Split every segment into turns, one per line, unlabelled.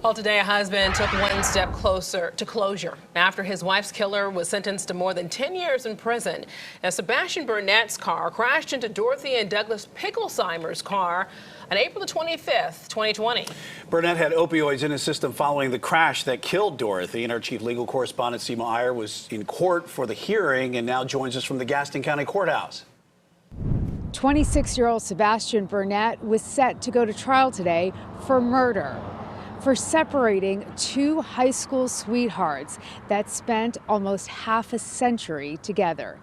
Well, today a husband took one step closer to closure after his wife's killer was sentenced to more than 10 years in prison. Now, Sebastian Burnett's car crashed into Dorothy and Douglas Picklesheimer's car on April the 25th, 2020.
Burnett had opioids in his system following the crash that killed Dorothy, and our chief legal correspondent Seema Iyer was in court for the hearing and now joins us from the Gaston County courthouse.
26-year-old Sebastian Burnett was set to go to trial today for murder, for separating two high school sweethearts that spent almost half a century together.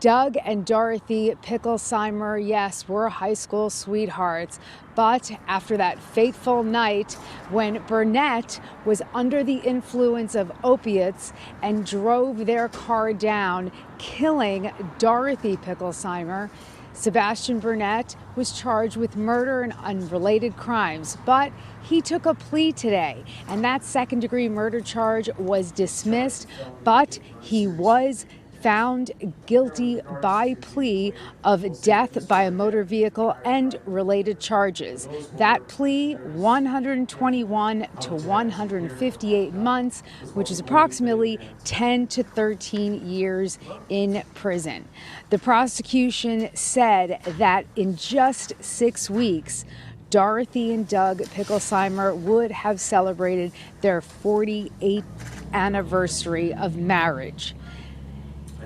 Doug and Dorothy Picklesheimer, yes, were high school sweethearts, but after that fateful night when Burnett was under the influence of opiates and drove their car down, killing Dorothy Picklesheimer, Sebastian Burnett was charged with murder and unrelated crimes, but he took a plea today, and that second-degree murder charge was dismissed, but he was found guilty by plea of death by a motor vehicle and related charges. That plea, 121 to 158 months, which is approximately 10 to 13 years in prison. The prosecution said that in just 6 weeks, Dorothy and Doug Picklesheimer would have celebrated their 48th anniversary of marriage.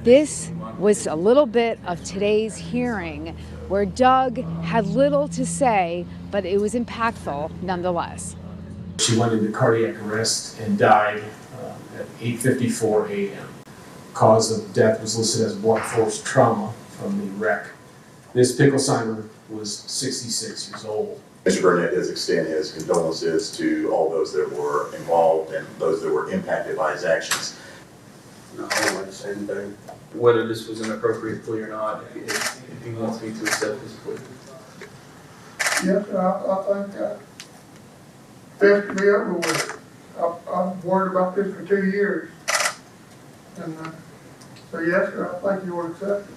This was a little bit of today's hearing where Doug had little to say, but it was impactful nonetheless.
She went into cardiac arrest and died at 8:54 a.m. Cause of death was listed as blunt force trauma from the wreck. Ms. Picklesheimer was 66 years old.
Mr. Burnett has extended his condolences to all those that were involved and those that were impacted by his actions.
No, I don't like the same thing. Whether this was an appropriate plea or not, if he wants me to accept this plea.
Yes, I think best to be over with. I've worried about this for 2 years. And so yes, sir, I think you would accept it.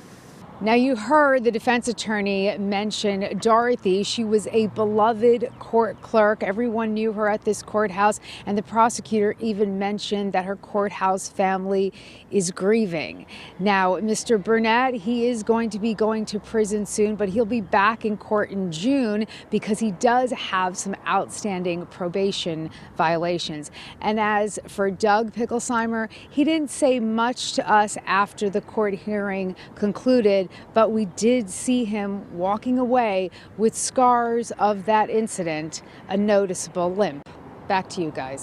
Now, you heard the defense attorney mention Dorothy. She was a beloved court clerk. Everyone knew her at this courthouse, and the prosecutor even mentioned that her courthouse family is grieving. Now, Mr. Burnett, he is going to be going to prison soon, but he'll be back in court in June because he does have some outstanding probation violations. And as for Doug Picklesheimer, he didn't say much to us after the court hearing concluded, but we did see him walking away with scars of that incident, a noticeable limp. Back to you guys.